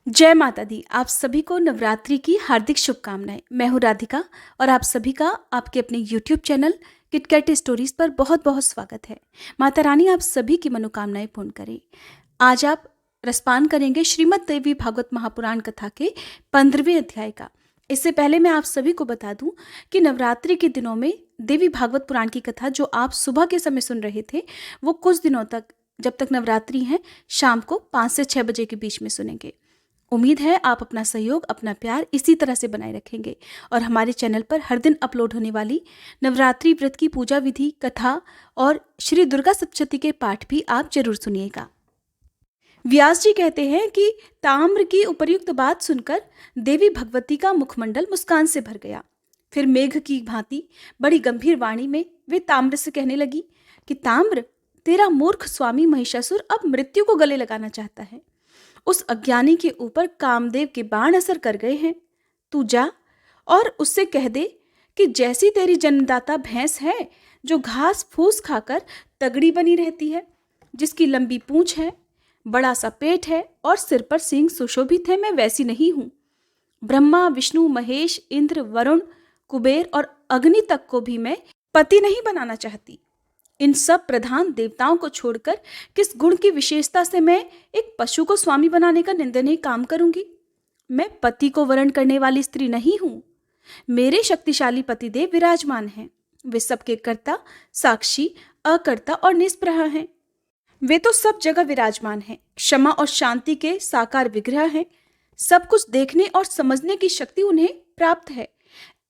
जय माता दी। आप सभी को नवरात्रि की हार्दिक शुभकामनाएं। मैं हूँ राधिका और आप सभी का आपके अपने YouTube चैनल किटकैट स्टोरीज पर बहुत बहुत स्वागत है। माता रानी आप सभी की मनोकामनाएं पूर्ण करें। आज आप रसपान करेंगे श्रीमद् देवी भागवत महापुराण कथा के 15वें अध्याय का। इससे पहले मैं आप सभी को बता दूं कि नवरात्रि के दिनों में देवी भागवत पुराण की कथा जो आप सुबह के समय सुन रहे थे वो कुछ दिनों तक, जब तक नवरात्रि है, शाम को 5 से 6 बजे के बीच में सुनेंगे। उम्मीद है आप अपना सहयोग, अपना प्यार इसी तरह से बनाए रखेंगे और हमारे चैनल पर हर दिन अपलोड होने वाली नवरात्रि व्रत की पूजा विधि, कथा और श्री दुर्गा सप्तशती के पाठ भी आप जरूर सुनिएगा। व्यास जी कहते हैं कि ताम्र की उपर्युक्त बात सुनकर देवी भगवती का मुखमंडल मुस्कान से भर गया। फिर मेघ की भांति बड़ी गंभीर वाणी में वे ताम्र से कहने लगी कि ताम्र, तेरा मूर्ख स्वामी महिषासुर अब मृत्यु को गले लगाना चाहता है। उस अज्ञानी के ऊपर कामदेव के बाण असर कर गए हैं। तू जा और उससे कह दे कि जैसी तेरी जन्मदाता भैंस है जो घास फूस खाकर तगड़ी बनी रहती है, जिसकी लंबी पूंछ है, बड़ा सा पेट है और सिर पर सींग सुशोभित है, मैं वैसी नहीं हूं। ब्रह्मा, विष्णु, महेश, इंद्र, वरुण, कुबेर और अग्नि तक को भी मैं पति नहीं बनाना चाहती। इन सब प्रधान देवताओं को छोड़कर किस गुण की विशेषता से मैं एक पशु को स्वामी बनाने का निंदनीय काम करूंगी? मैं पति को वरण करने वाली स्त्री नहीं हूं। मेरे शक्तिशाली पतिदेव विराजमान हैं। वे सबके कर्ता, साक्षी, अकर्ता और निष्प्रह हैं। वे तो सब जगह विराजमान हैं, क्षमा और शांति के साकार विग्रह हैं। सब कुछ देखने और समझने की शक्ति उन्हें प्राप्त है।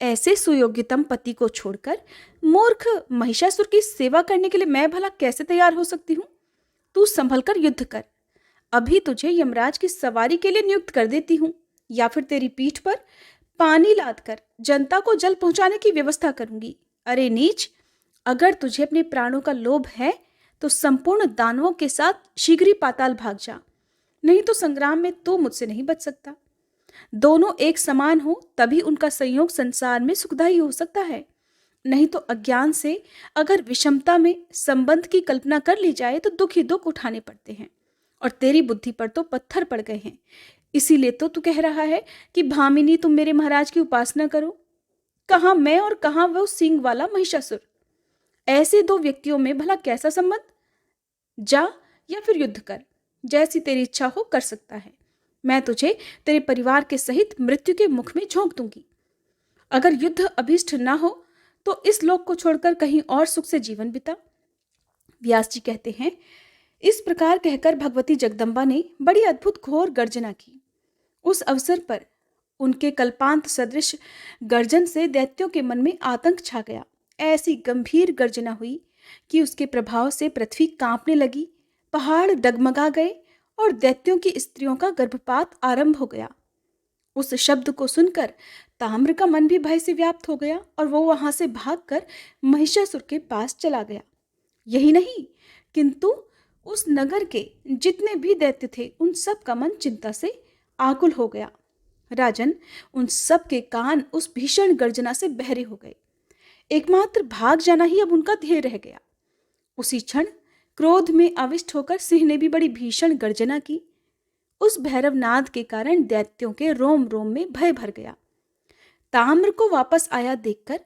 ऐसे सुयोग्यतम पति को छोड़कर मूर्ख महिषासुर की सेवा करने के लिए मैं भला कैसे तैयार हो सकती हूँ? तू संभल कर युद्ध कर। अभी तुझे यमराज की सवारी के लिए नियुक्त कर देती हूँ, या फिर तेरी पीठ पर पानी लाद कर जनता को जल पहुंचाने की व्यवस्था करूंगी। अरे नीच, अगर तुझे अपने प्राणों का लोभ है तो संपूर्ण दानवों के साथ शीघ्र ही पाताल भाग जा, नहीं तो संग्राम में तू मुझसे नहीं बच सकता। दोनों एक समान हो तभी उनका संयोग संसार में सुखदायी हो सकता है, नहीं तो अज्ञान से अगर विषमता में संबंध की कल्पना कर ली जाए तो दुख ही दुख उठाने पड़ते हैं, और तेरी बुद्धि पर तो पत्थर पड़ गए हैं। इसीलिए तो तू कह रहा है कि भामिनी, तुम मेरे महाराज की उपासना करो। कहाँ मैं और कहाँ वो सींग वाला महिषासुर? ऐसे दो व्यक्तियों में भला कैसा संबंध? जा या फिर युद्ध कर, जैसी तेरी इच्छा हो कर सकता है। मैं तुझे तेरे परिवार के सहित मृत्यु के मुख में झोंक दूंगी। अगर युद्ध अभीष्ट ना हो तो इस लोक को छोड़कर कहीं और सुख से जीवन बिता। व्यास जी कहते हैं, इस प्रकार कहकर भगवती जगदम्बा ने बड़ी अद्भुत घोर गर्जना की। उस अवसर पर उनके कल्पांत सदृश गर्जन से दैत्यों के मन में आतंक छा गया। ऐसी गंभीर गर्जना हुई कि उसके प्रभाव से पृथ्वी कांपने लगी, पहाड़ डगमगा गए और दैत्यों की स्त्रियों का गर्भपात आरंभ हो गया। उस शब्द को सुनकर ताम्र का मन भी भय से व्याप्त हो गया और वो वहां से भागकर महिषासुर के पास चला गया। यही नहीं, किंतु उस नगर के जितने भी दैत्य थे उन सब का मन चिंता से आकुल हो गया। राजन, उन सब के कान उस भीषण गर्जना से बहरे हो गए। एकमात्र भाग जाना ही अब उनका ध्येय रह गया। उसी क्षण क्रोध में आविष्ट होकर सिंह ने भी बड़ी भीषण गर्जना की। उस भैरव नाद के कारण दैत्यों के रोम रोम में भय भर गया। ताम्र को वापस आया देखकर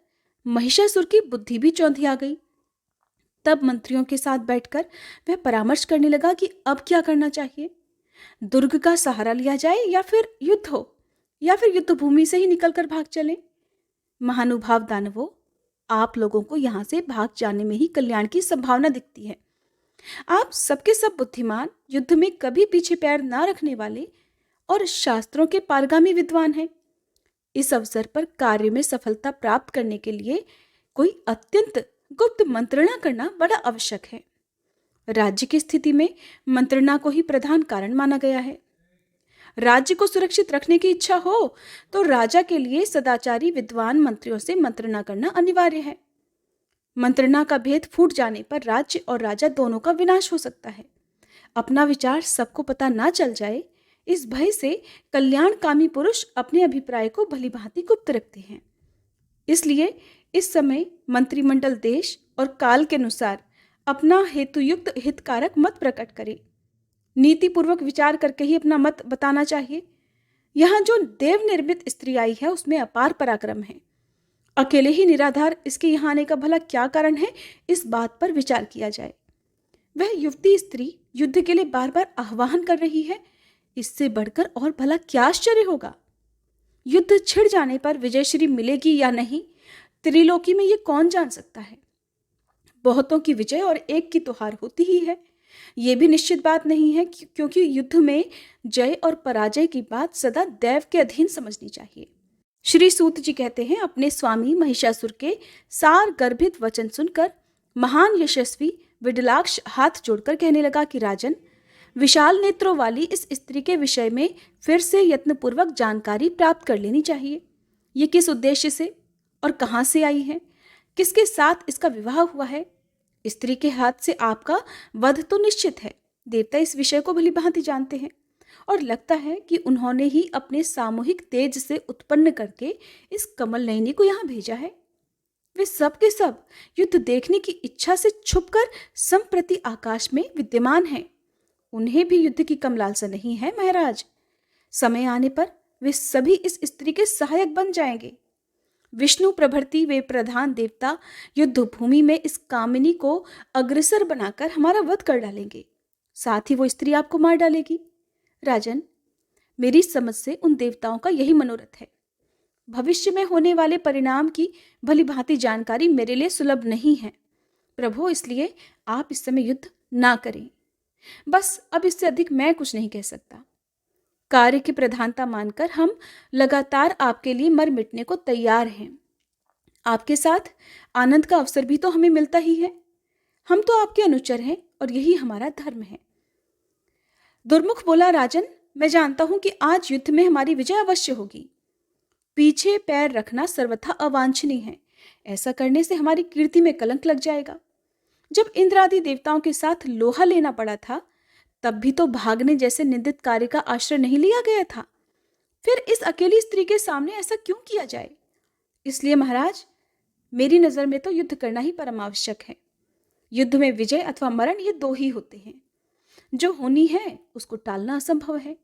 महिषासुर की बुद्धि भी चौंधिया गई। तब मंत्रियों के साथ बैठकर वह परामर्श करने लगा कि अब क्या करना चाहिए। दुर्ग का सहारा लिया जाए या फिर युद्ध हो, या फिर युद्ध भूमि से ही निकलकर भाग चले। महानुभाव दानवों, आप लोगों को यहां से भाग जाने में ही कल्याण की संभावना दिखती है। आप सबके सब बुद्धिमान, युद्ध में कभी पीछे पैर ना रखने वाले और शास्त्रों के पारगामी विद्वान हैं। इस अवसर पर कार्य में सफलता प्राप्त करने के लिए कोई अत्यंत गुप्त मंत्रणा करना बड़ा आवश्यक है। राज्य की स्थिति में मंत्रणा को ही प्रधान कारण माना गया है। राज्य को सुरक्षित रखने की इच्छा हो तो राजा के लिए सदाचारी विद्वान मंत्रियों से मंत्रणा करना अनिवार्य है। मंत्रणा का भेद फूट जाने पर राज्य और राजा दोनों का विनाश हो सकता है। अपना विचार सबको पता ना चल जाए, इस भय से कल्याणकामी पुरुष अपने अभिप्राय को भली भांति गुप्त रखते हैं। इसलिए इस समय मंत्रिमंडल देश और काल के अनुसार अपना हेतुयुक्त हितकारक मत प्रकट करे। नीतिपूर्वक विचार करके ही अपना मत बताना चाहिए। यहाँ जो देव निर्मित स्त्री आई है उसमें अपार पराक्रम है। अकेले ही निराधार इसके यहाँ आने का भला क्या कारण है, इस बात पर विचार किया जाए। वह युवती स्त्री युद्ध के लिए बार बार आह्वान कर रही है, इससे बढ़कर और भला क्या आश्चर्य होगा। युद्ध छिड़ जाने पर विजयश्री मिलेगी या नहीं, त्रिलोकी में ये कौन जान सकता है। बहुतों की विजय और एक की तो हार होती ही है। ये भी निश्चित बात नहीं है क्योंकि युद्ध में जय और पराजय की बात सदा दैव के अधीन समझनी चाहिए। श्री सूत जी कहते हैं, अपने स्वामी महिषासुर के सार गर्भित वचन सुनकर महान यशस्वी विडलाक्ष हाथ जोड़कर कहने लगा कि राजन, विशाल नेत्रों वाली इस स्त्री के विषय में फिर से यत्नपूर्वक जानकारी प्राप्त कर लेनी चाहिए। ये किस उद्देश्य से और कहाँ से आई है, किसके साथ इसका विवाह हुआ है। स्त्री के हाथ से आपका वध तो निश्चित है। देवता इस विषय को भली भांति जानते हैं और लगता है कि उन्होंने ही अपने सामूहिक तेज से उत्पन्न करके इस कमल नयनी को यहाँ भेजा है। वे सब के सब युद्ध देखने की इच्छा से छुपकर संप्रति आकाश में विद्यमान हैं। उन्हें भी युद्ध की कम लालसा नहीं है महाराज। समय आने पर वे सभी इस स्त्री के सहायक बन जाएंगे। विष्णु प्रभृति वे प्रधान देवता युद्ध भूमि में इस कामिनी को अग्रसर बनाकर हमारा वध कर डालेंगे। साथ ही वो स्त्री आपको मार डालेगी। राजन, मेरी समझ से उन देवताओं का यही मनोरथ है। भविष्य में होने वाले परिणाम की भली भांति जानकारी मेरे लिए सुलभ नहीं है प्रभु, इसलिए आप इस समय युद्ध ना करें। बस अब इससे अधिक मैं कुछ नहीं कह सकता। कार्य की प्रधानता मानकर हम लगातार आपके लिए मर मिटने को तैयार हैं। आपके साथ आनंद का अवसर भी तो हमें मिलता ही है। हम तो आपके अनुचर हैं और यही हमारा धर्म है। दुर्मुख बोला, राजन, मैं जानता हूं कि आज युद्ध में हमारी विजय अवश्य होगी। पीछे पैर रखना सर्वथा अवांछनीय है। ऐसा करने से हमारी कीर्ति में कलंक लग जाएगा। जब इंद्र आदि देवताओं के साथ लोहा लेना पड़ा था, तब भी तो भागने जैसे निंदित कार्य का आश्रय नहीं लिया गया था। फिर इस अकेली स्त्री के सामने ऐसा क्यों किया जाए। इसलिए महाराज, मेरी नजर में तो युद्ध करना ही परम आवश्यक है। युद्ध में विजय अथवा मरण ये दो ही होते हैं। जो होनी है उसको टालना असंभव है।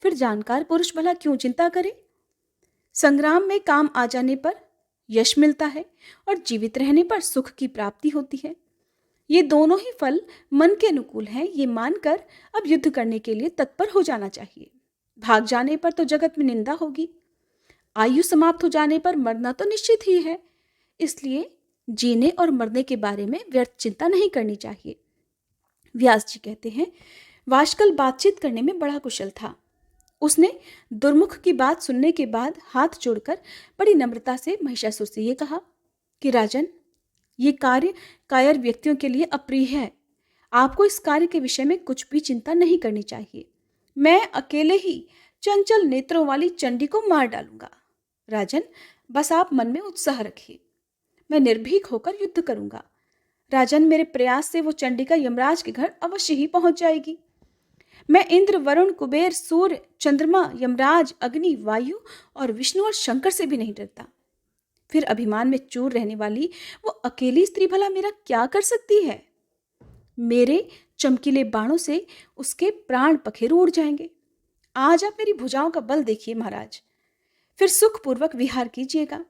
फिर जानकार पुरुष भला क्यों चिंता करे। संग्राम में काम आ जाने पर यश मिलता है और जीवित रहने पर सुख की प्राप्ति होती है। ये दोनों ही फल मन के अनुकूल हैं, ये मानकर अब युद्ध करने के लिए तत्पर हो जाना चाहिए। भाग जाने पर तो जगत में निंदा होगी। आयु समाप्त हो जाने पर मरना तो निश्चित ही है। इसलिए जीने और मरने के बारे में व्यर्थ चिंता नहीं करनी चाहिए। व्यास जी कहते हैं, वाशकल बातचीत करने में बड़ा कुशल था। उसने दुर्मुख की बात सुनने के बाद हाथ जोड़कर बड़ी नम्रता से महिषासुर से ये कहा कि राजन, ये कार्य कायर व्यक्तियों के लिए अप्रिय है। आपको इस कार्य के विषय में कुछ भी चिंता नहीं करनी चाहिए। मैं अकेले ही चंचल नेत्रों वाली चंडी को मार डालूंगा। राजन, बस आप मन में उत्साह रखिए। मैं निर्भीक होकर युद्ध करूंगा। राजन, मेरे प्रयास से वो चंडिका यमराज के घर अवश्य ही पहुंच जाएगी। मैं इंद्र, वरुण, कुबेर, सूर्य, चंद्रमा, यमराज, अग्नि, वायु और विष्णु और शंकर से भी नहीं डरता। फिर अभिमान में चूर रहने वाली वो अकेली स्त्री भला मेरा क्या कर सकती है। मेरे चमकीले बाणों से उसके प्राण पखेरु उड़ जाएंगे। आज आप मेरी भुजाओं का बल देखिए महाराज, फिर सुखपूर्वक विहार कीजिएगा।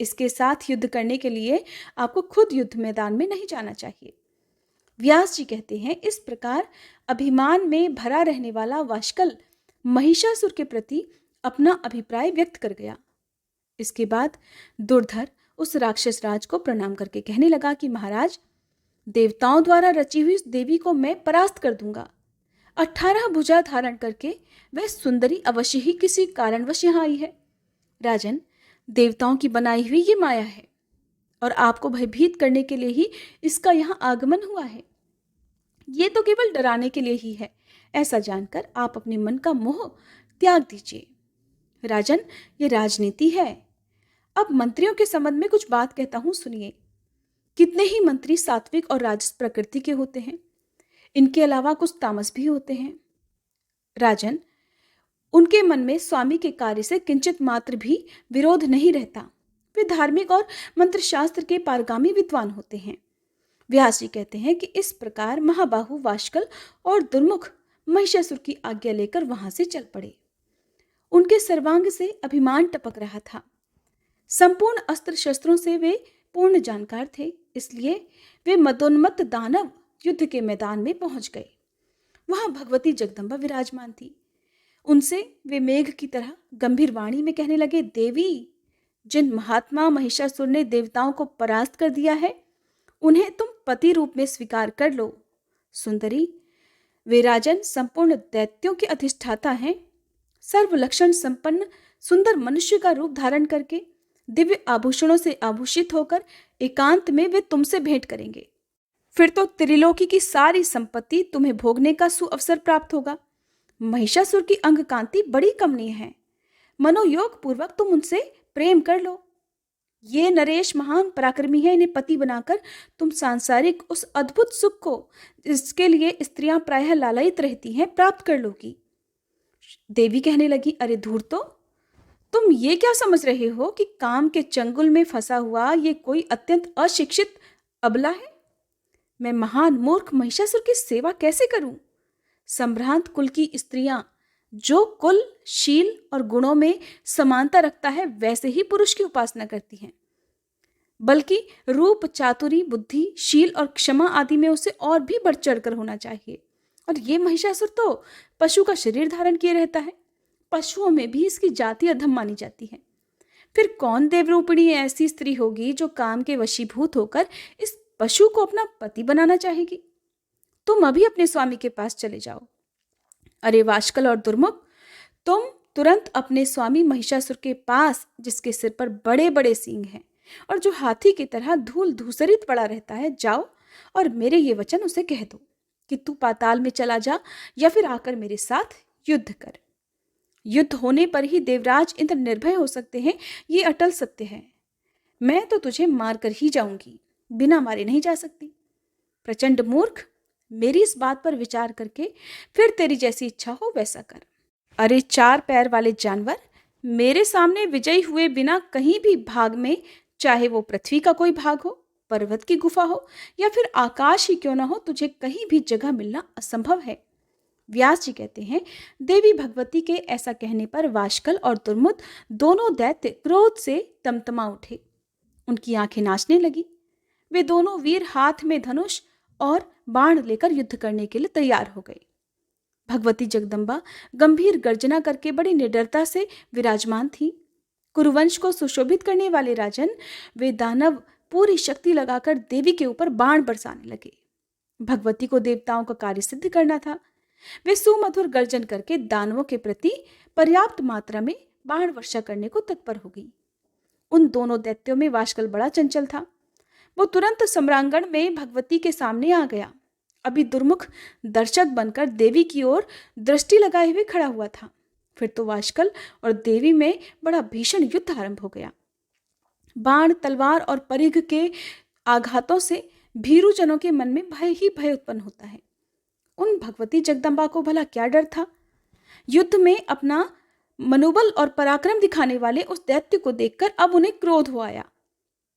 इसके साथ युद्ध करने के लिए आपको खुद युद्ध मैदान में नहीं जाना चाहिए। व्यास जी कहते हैं, इस प्रकार अभिमान में भरा रहने वाला वाशकल महिषासुर के प्रति अपना अभिप्राय व्यक्त कर गया। इसके बाद दुर्धर उस राक्षस राज को प्रणाम करके कहने लगा कि महाराज, देवताओं द्वारा रची हुई देवी को मैं परास्त कर दूंगा। 18 भुजा धारण करके वह सुंदरी अवश्य ही किसी कारणवश यहाँ आई है। राजन, देवताओं की बनाई हुई ये माया है और आपको भयभीत करने के लिए ही इसका यहाँ आगमन हुआ है। ये तो केवल डराने के लिए ही है। ऐसा जानकर आप अपने मन का मोह त्याग दीजिए। राजन, ये राजनीति है। अब मंत्रियों के संबंध में कुछ बात कहता हूं, सुनिए। कितने ही मंत्री सात्विक और राजस प्रकृति के होते हैं। इनके अलावा कुछ तामस भी होते हैं। राजन, उनके मन में स्वामी के कार्य से किंचित मात्र भी विरोध नहीं रहता। वे धार्मिक और मंत्रशास्त्र के पारगामी विद्वान होते हैं। व्यास जी कहते हैं कि इस प्रकार महाबाहु वाशकल और दुर्मुख महिषासुर की आज्ञा लेकर वहां से चल पड़े। उनके सर्वांग से अभिमान टपक रहा था। संपूर्ण अस्त्र शस्त्रों से वे पूर्ण जानकार थे, इसलिए वे मदोन्मत्त दानव युद्ध के मैदान में पहुंच गए। वहां भगवती जगदम्बा विराजमान थी। उनसे वे मेघ की तरह गंभीर वाणी में कहने लगे, देवी, जिन महात्मा महिषासुर ने देवताओं को परास्त कर दिया है, उन्हें तुम पति रूप में स्वीकार कर लो। सुंदरी, वे राजन संपूर्ण दैत्यों के अधिष्ठाता हैं। सर्व लक्षण संपन्न सुंदर मनुष्य का रूप धारण करके दिव्य आभूषणों से आभूषित होकर एकांत में वे तुमसे भेंट करेंगे। फिर तो त्रिलोकी की सारी संपत्ति तुम्हें भोगने का सुअवसर प्राप्त होगा। महिषासुर की अंग कांति बड़ी कमनीय है। मनोयोग पूर्वक तुम उनसे प्रेम कर लो। ये नरेश महान पराक्रमी है, इन्हें पति बनाकर तुम सांसारिक उस अद्भुत सुख को, जिसके लिए स्त्रियां प्रायः लालायित रहती हैं, प्राप्त कर लोगी। देवी कहने लगी, अरे धूर्तो, तुम ये क्या समझ रहे हो कि काम के चंगुल में फंसा हुआ ये कोई अत्यंत अशिक्षित अबला है? मैं महान मूर्ख महिषासुर की सेवा कैसे करूं? संभ्रांत कुल की स्त्रियां जो कुल, शील और गुणों में समानता रखता है, वैसे ही पुरुष की उपासना करती हैं। बल्कि रूप, चातुरी, बुद्धि, शील और क्षमा आदि में उसे और भी बढ़ चढ़ कर होना चाहिए। और ये महिषासुर तो पशु का शरीर धारण किए रहता है। पशुओं में भी इसकी जाति अधम मानी जाती है। फिर कौन देवरूपिणी ऐसी स्त्री होगी जो काम के वशीभूत होकर इस पशु को अपना पति बनाना चाहेगी? तुम अभी अपने स्वामी के पास चले जाओ। अरे वाशकल और दुर्मुख, तुम तुरंत अपने स्वामी महिषासुर के पास, जिसके सिर पर बड़े बड़े सींग हैं और जो हाथी की तरह धूल धूसरित पड़ा रहता है, जाओ और मेरे ये वचन उसे कह दो कि तू पाताल में चला जा या फिर आकर मेरे साथ युद्ध कर। युद्ध होने पर ही देवराज इंद्र निर्भय हो सकते हैं, ये अटल सत्य है। मैं तो तुझे मारकर ही जाऊंगी, बिना मारे नहीं जा सकती। प्रचंड मूर्ख, मेरी इस बात पर विचार करके फिर तेरी जैसी इच्छा हो वैसा कर। अरे चार पैर वाले जानवर, मेरे सामने विजयी हुए बिना कहीं भी भाग में, चाहे वो पृथ्वी का कोई भाग हो, पर्वत की गुफा हो या फिर आकाश ही क्यों ना हो, तुझे कहीं भी जगह मिलना असंभव है। व्यास जी कहते हैं, देवी भगवती के ऐसा कहने पर वाशकल और दुर्मुद दोनों दैत्य क्रोध से तमतमा उठे। उनकी आंखें नाचने लगी। वे दोनों वीर हाथ में धनुष और बाण लेकर युद्ध करने के लिए तैयार हो गए। भगवती जगदम्बा गंभीर गर्जना करके बड़ी निडरता से विराजमान थी। कुरुवंश को सुशोभित करने वाले राजन, वे दानव पूरी शक्ति लगाकर देवी के ऊपर बाण बरसाने लगे। भगवती को देवताओं का कार्य सिद्ध करना था। वे सुमधुर गर्जन करके दानवों के प्रति पर्याप्त मात्रा में बाण वर्षा करने को तत्पर हो गई। उन दोनों दैत्यों में वाशकल बड़ा चंचल था। वो तुरंत सम्रांगण में भगवती के सामने आ गया। अभी दुर्मुख दर्शक बनकर देवी की ओर दृष्टि लगाए हुए खड़ा हुआ था। फिर तो वाशकल और देवी में बड़ा भीषण युद्ध आरंभ हो गया। बाण, तलवार और परिघ के आघातों से भीरुजनों के मन में भय ही भय उत्पन्न होता है। उन भगवती जगदम्बा को भला क्या डर था? युद्ध में अपना मनोबल और पराक्रम दिखाने वाले उस दैत्य को देखकर अब उन्हें क्रोध हो आया।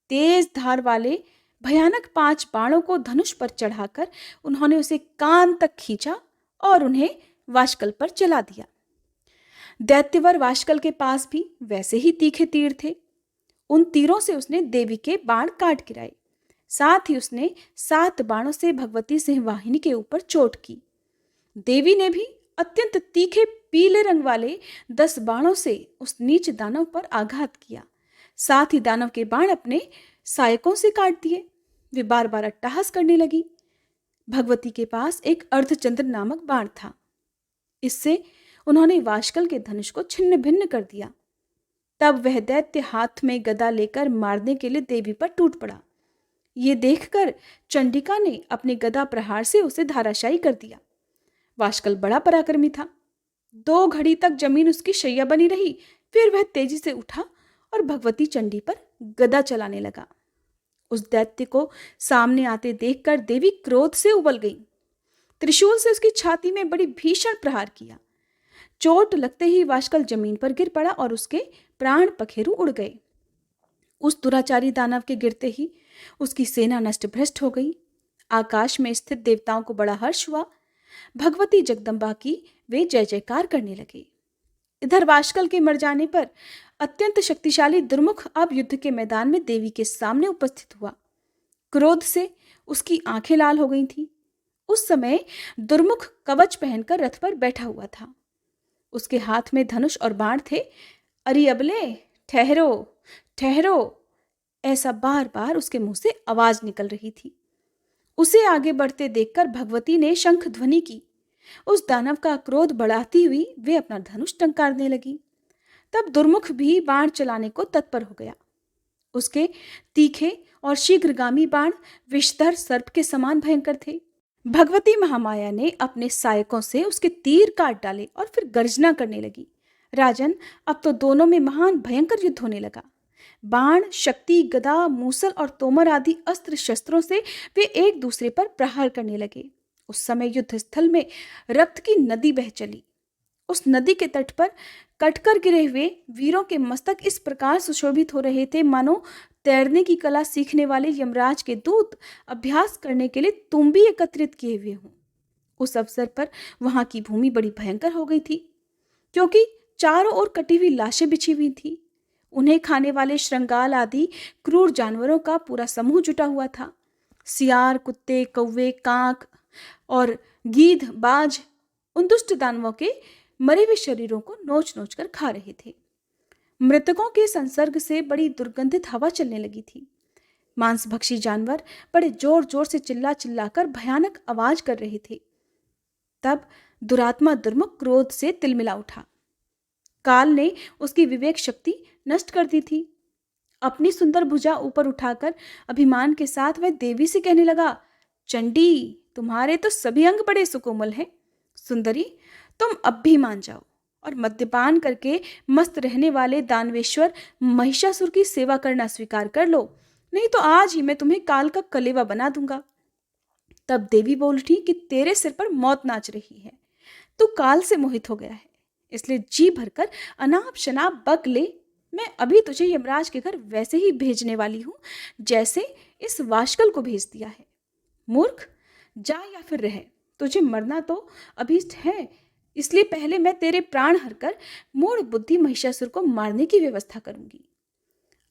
तेज धार वाले भयानक 5 बाणों को धनुष पर चढ़ाकर उन्होंने उसे कान तक खींचा और उन्हें वाशकल पर चला दिया। दैत्यवर वाशकल के पास भी वैसे ही तीखे तीर थे। उन तीरों से उसने देवी के बाण काट गिराए। साथ ही उसने 7 बाणों से भगवती सिंहवाहिनी के ऊपर चोट की। देवी ने भी अत्यंत तीखे पीले रंग वाले 10 बाणों से उस नीच दानव पर आघात किया। साथ ही दानव के बाण अपने सहायकों से काट दिए। वे बार बार अट्टहास करने लगी। भगवती के पास एक अर्धचंद्र नामक बाण था। इससे उन्होंने वाशकल के धनुष को छिन्न भिन्न कर दिया। तब वह दैत्य हाथ में गदा लेकर मारने के लिए देवी पर टूट पड़ा। ये देखकर चंडिका ने अपने गदा प्रहार से उसे धाराशायी कर दिया। वाशकल बड़ा पराक्रमी था। 2 घड़ी तक जमीन उसकी शैया बनी रही। फिर वह तेजी से उठा और भगवती चंडी पर गदा चलाने लगा। उस दैत्य को सामने आते देखकर देवी क्रोध से उबल गई। त्रिशूल से उसकी छाती में बड़ी भीषण प्रहार किया। चोट लगते ही वाशकल जमीन पर गिर पड़ा और उसके प्राण पखेरु उड़ गए। उस दुराचारी दानव के गिरते ही उसकी सेना नष्ट भ्रष्ट हो गई। आकाश में स्थित देवताओं को बड़ा हर्ष हुआ। भगवती जगदम्बा की वे जय जयकार करने लगे। इधर वाशकल के मर जाने पर अत्यंत शक्तिशाली दुर्मुख अब युद्ध के मैदान में देवी के सामने उपस्थित हुआ। क्रोध से उसकी आंखें लाल हो गई थीं। उस समय दुर्मुख कवच पहनकर रथ पर बैठा हुआ था। उसके हाथ में धनुष और बाण थे। अरे अबले, ठहरो ठहरो, ऐसा बार बार उसके मुंह से आवाज निकल रही थी। उसे आगे बढ़ते देखकर भगवती ने शंख ध्वनि की। उस दानव का क्रोध बढ़ाती हुई वे अपना धनुष टंकारने लगी। तब दुर्मुख भी बाण चलाने को तत्पर हो गया। उसके तीखे और शीघ्रगामी बाण विषधर सर्प के समान भयंकर थे। भगवती महामाया ने अपने सहायकों से उसके तीर काट डाले और फिर गर्जना करने लगी। राजन, अब तो दोनों में महान भयंकर युद्ध होने लगा। बाण, शक्ति, गदा, मूसल और तोमर आदि अस्त्र शस्त्रों से वे एक दूसरे पर प्रहार करने लगे। उस समय युद्ध स्थल में रक्त की नदी बह चली। उस नदी के तट पर कटकर गिरे हुए वीरों के मस्तक इस प्रकार सुशोभित हो रहे थे मानो तैरने की कला सीखने वाले यमराज के दूत अभ्यास करने के लिए तुम्बी एकत्रित किए हुए हों। उस अवसर पर वहां की भूमि बड़ी भयंकर हो गई थी, क्योंकि चारों ओर कटी हुई लाशें बिछी हुई थी। उन्हें खाने वाले श्रृंगाल आदि क्रूर जानवरों का पूरा समूह जुटा हुआ था। सियार, कुत्ते, कौवे, काक और गीध, बाज उन दुष्ट दानवों के मरे हुए शरीरों को नोच नोच कर खा रहे थे। मृतकों के संसर्ग से बड़ी दुर्गंधित हवा चलने लगी थी। मांसभक्षी जानवर बड़े जोर जोर से चिल्ला चिल्लाकर भयानक आवाज कर रहे थे। तब दुरात्मा दुर्मुख क्रोध से तिलमिला उठा। काल ने उसकी विवेक शक्ति नष्ट कर दी थी। अपनी सुंदर भुजा ऊपर उठाकर अभिमान के साथ वह देवी से कहने लगा, चंडी, तुम्हारे तो सभी अंग बड़े सुकोमल हैं। सुंदरी, तुम अब भी मान जाओ और मद्यपान करके मस्त रहने वाले दानवेश्वर महिषासुर की सेवा करना स्वीकार कर लो, नहीं तो आज ही मैं तुम्हें काल का कलेवा बना दूंगा। तब देवी बोल उठी कि तेरे सिर पर मौत नाच रही है। तू काल से मोहित हो गया है, इसलिए जी भरकर अनाप शनाप बक ले। मैं अभी तुझे यमराज के घर वैसे ही भेजने वाली हूं जैसे इस वाशकल को भेज दिया है। मूर्ख, जा या फिर रह, तुझे मरना तो अभीष्ट है, इसलिए पहले मैं तेरे प्राण हरकर मूढ़ बुद्धि महिषासुर को मारने की व्यवस्था करूंगी।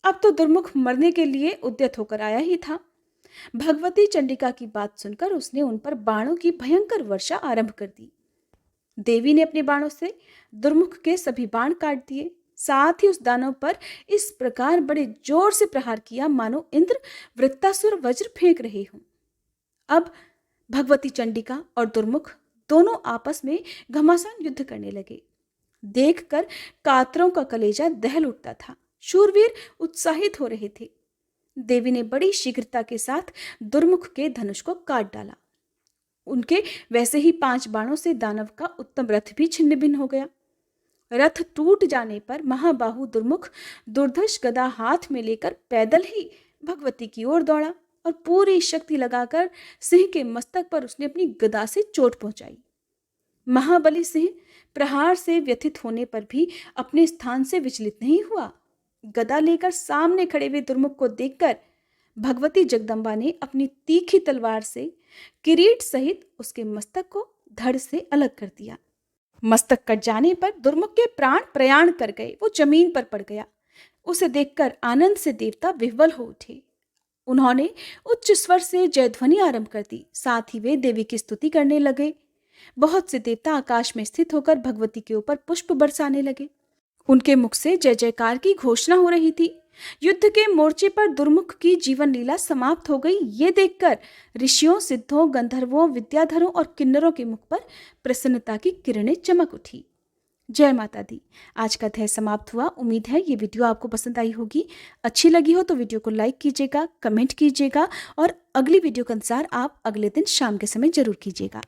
अब तो दुर्मुख मरने के लिए उद्यत होकर आया ही था। भगवती चंडिका की बात सुनकर उसने उन पर बाणों की भयंकर वर्षा आरंभ कर दी। देवी ने अपने बाणों से दुर्मुख के सभी बाण काट दिए। साथ ही उस दानव पर इस प्रकार बड़े जोर से प्रहार किया मानो इंद्र वृत्तासुर वज्र फेंक रहे हों। अब भगवती चंडिका और दुर्मुख दोनों आपस में घमासान युद्ध करने लगे। देखकर कातरों का कलेजा दहल उठता था। शूरवीर उत्साहित हो रहे थे। देवी ने बड़ी शीघ्रता के साथ दुर्मुख के धनुष को काट डाला। उनके वैसे ही 5 बाणों से दानव का उत्तम रथ भी छिन्न भिन्न हो गया। रथ टूट जाने पर महाबाहु दुर्मुख दुर्धर्ष गदा हाथ में लेकर पैदल ही भगवती की ओर दौड़ा और पूरी शक्ति लगाकर सिंह के मस्तक पर उसने अपनी गदा से चोट पहुंचाई। महाबली सिंह प्रहार से व्यथित होने पर भी अपने स्थान से विचलित नहीं हुआ। गदा लेकर सामने खड़े हुए दुर्मुख को देखकर भगवती जगदम्बा ने अपनी तीखी तलवार से किरीट सहित उसके मस्तक को धड़ से अलग कर दिया। मस्तक कट जाने पर दुर्मुख के प्राण प्रयाण कर गए। वो जमीन पर पड़ गया। उसे देखकर आनंद से देवता विह्वल हो उठे। उन्होंने उच्च स्वर से जयध्वनि आरंभ कर दी। साथ ही वे देवी की स्तुति करने लगे। बहुत से देवता आकाश में स्थित होकर भगवती के ऊपर पुष्प बरसाने लगे। उनके मुख से जय जयकार की घोषणा हो रही थी। युद्ध के मोर्चे पर दुर्मुख की जीवन लीला समाप्त हो गई। ये देखकर ऋषियों, सिद्धों, गंधर्वों, विद्याधरों और किन्नरों के मुख पर प्रसन्नता की किरणें चमक उठी। जय माता दी। आज का अध्याय समाप्त हुआ। उम्मीद है ये वीडियो आपको पसंद आई होगी। अच्छी लगी हो तो वीडियो को लाइक कीजिएगा, कमेंट कीजिएगा और अगली वीडियो के अनुसार आप अगले दिन शाम के समय जरूर कीजिएगा।